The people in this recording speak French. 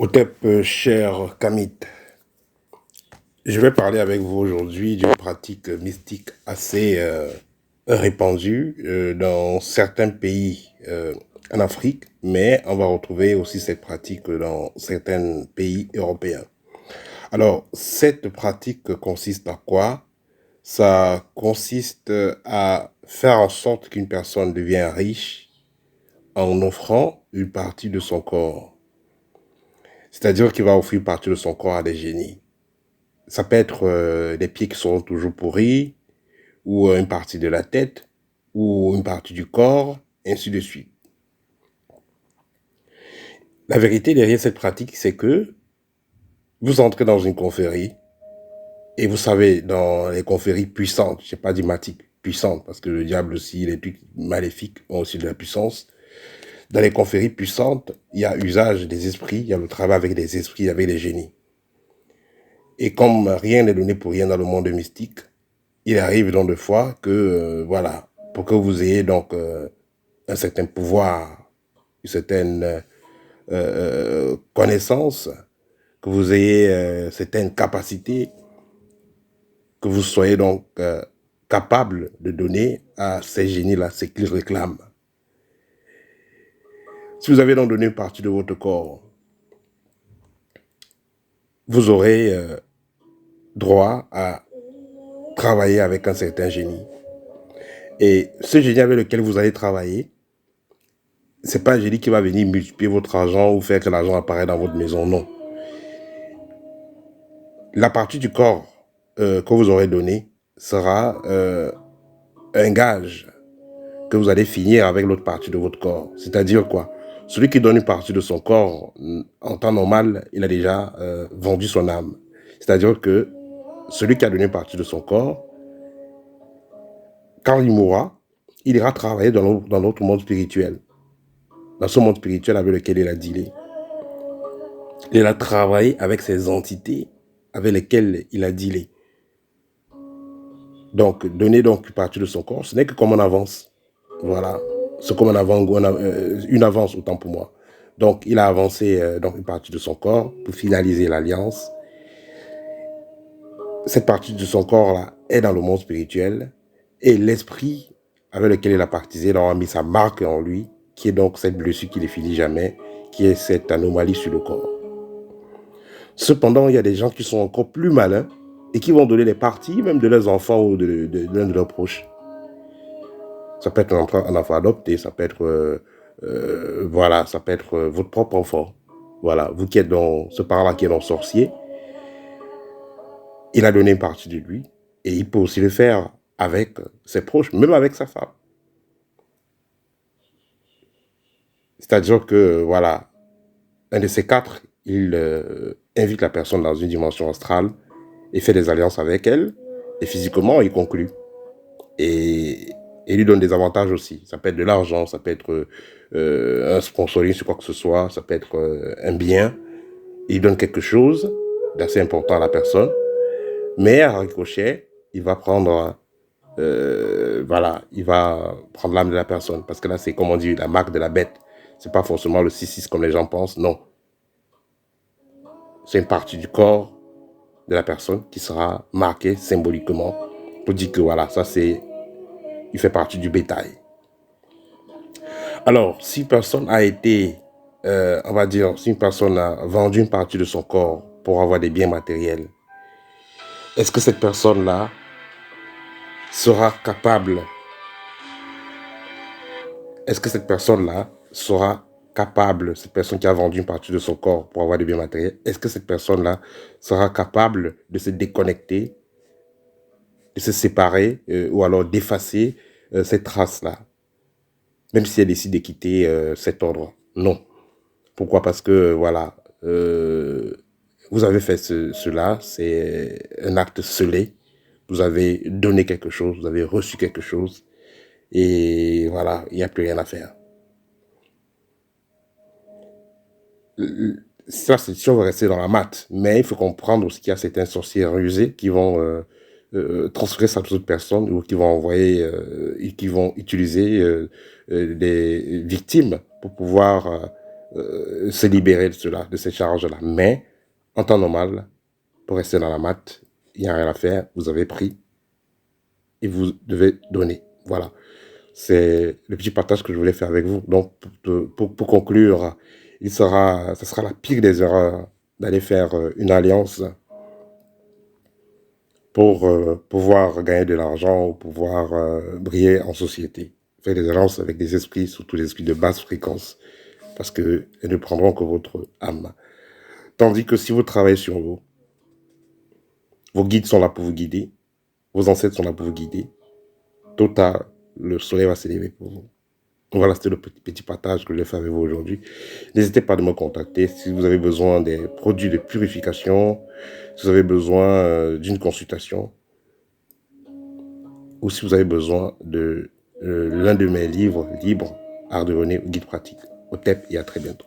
Otep, cher Kamit, je vais parler avec vous aujourd'hui d'une pratique mystique assez répandue dans certains pays en Afrique, mais on va retrouver aussi cette pratique dans certains pays européens. Alors, cette pratique consiste à quoi? Ça consiste à faire en sorte qu'une personne devienne riche en offrant une partie de son corps. C'est-à-dire qu'il va offrir une partie de son corps à des génies. Ça peut être des pieds qui seront toujours pourris, ou une partie de la tête, ou une partie du corps, ainsi de suite. La vérité derrière cette pratique, c'est que vous entrez dans une confrérie, et vous savez, dans les confréries puissantes, je n'ai pas dit matique, puissantes, parce que le diable aussi, les trucs maléfiques ont aussi de la puissance. Dans les confréries puissantes, il y a usage des esprits, il y a le travail avec des esprits, avec les génies. Et comme rien n'est donné pour rien dans le monde mystique, il arrive donc de fois que, voilà, pour que vous ayez donc un certain pouvoir, une certaine connaissance, que vous ayez certaines capacités, que vous soyez donc capable de donner à ces génies-là ce qu'ils réclament. Si vous avez donc donné une partie de votre corps, vous aurez droit à travailler avec un certain génie. Et ce génie avec lequel vous allez travailler, c'est pas un génie qui va venir multiplier votre argent ou faire que l'argent apparaisse dans votre maison, non. La partie du corps que vous aurez donné sera un gage que vous allez finir avec l'autre partie de votre corps. C'est-à-dire quoi? Celui qui donne une partie de son corps, en temps normal, il a déjà vendu son âme. C'est-à-dire que celui qui a donné une partie de son corps, quand il mourra, il ira travailler dans notre monde spirituel. Dans ce monde spirituel avec lequel il a dealé. Il a travaillé avec ces entités avec lesquelles il a dealé. Donc, donner donc une partie de son corps, ce n'est que comme on avance. Voilà. C'est comme une avance autant pour moi. Donc, il a avancé donc une partie de son corps pour finaliser l'alliance. Cette partie de son corps-là est dans le monde spirituel et l'esprit avec lequel il a partisé a mis sa marque en lui, qui est donc cette blessure qui ne finit jamais, qui est cette anomalie sur le corps. Cependant, il y a des gens qui sont encore plus malins et qui vont donner les parties même de leurs enfants ou de l'un de leurs proches. Ça peut être un enfant adopté, ça peut être voilà, ça peut être votre propre enfant. Voilà, vous qui êtes dans ce parent-là qui est dans sorcier, il a donné une partie de lui et il peut aussi le faire avec ses proches, même avec sa femme. C'est-à-dire que voilà, un de ces quatre, il invite la personne dans une dimension astrale et fait des alliances avec elle et physiquement il conclut. Et lui donne des avantages aussi. Ça peut être de l'argent, ça peut être un sponsoring sur quoi que ce soit, ça peut être un bien. Il donne quelque chose d'assez important à la personne, mais à ricochet, il va prendre, voilà, il va prendre l'âme de la personne. Parce que là, c'est comme on dit, la marque de la bête. C'est pas forcément le 6-6 comme les gens pensent, non. C'est une partie du corps de la personne qui sera marquée symboliquement pour dire que voilà, ça c'est, il fait partie du bétail. Alors, si une personne a été, on va dire, si une personne a vendu une partie de son corps pour avoir des biens matériels, est-ce que cette personne-là sera capable, cette personne qui a vendu une partie de son corps pour avoir des biens matériels, est-ce que cette personne-là sera capable de se déconnecter, de se séparer ou alors d'effacer cette trace-là, même si elle décide de quitter cet ordre? Non. Pourquoi? Parce que, voilà, vous avez fait cela, c'est un acte scellé. Vous avez donné quelque chose, vous avez reçu quelque chose. Et voilà, il n'y a plus rien à faire. Ça, c'est si on veut rester dans la maths. Mais il faut comprendre aussi qu'il y a certains sorciers rusés qui vont transférer ça à d'autres personnes ou qui vont envoyer, qui vont utiliser des victimes pour pouvoir se libérer de cela, de ces charges-là. Mais, en temps normal, pour rester dans la maths, il n'y a rien à faire, vous avez pris et vous devez donner. Voilà. C'est le petit partage que je voulais faire avec vous. Donc, pour conclure, ça sera la pire des erreurs d'aller faire une alliance pour pouvoir gagner de l'argent ou pouvoir briller en société. Faire des alliances avec des esprits, surtout des esprits de basse fréquence, parce qu'ils ne prendront que votre âme. Tandis que si vous travaillez sur vous, vos guides sont là pour vous guider, vos ancêtres sont là pour vous guider, tôt ou tard, le soleil va s'élever pour vous. Voilà, c'était le petit partage que je vais faire avec vous aujourd'hui. N'hésitez pas à me contacter si vous avez besoin des produits de purification, si vous avez besoin d'une consultation, ou si vous avez besoin de l'un de mes livres libres, Art de René ou Guide pratique. Au TEP et à très bientôt.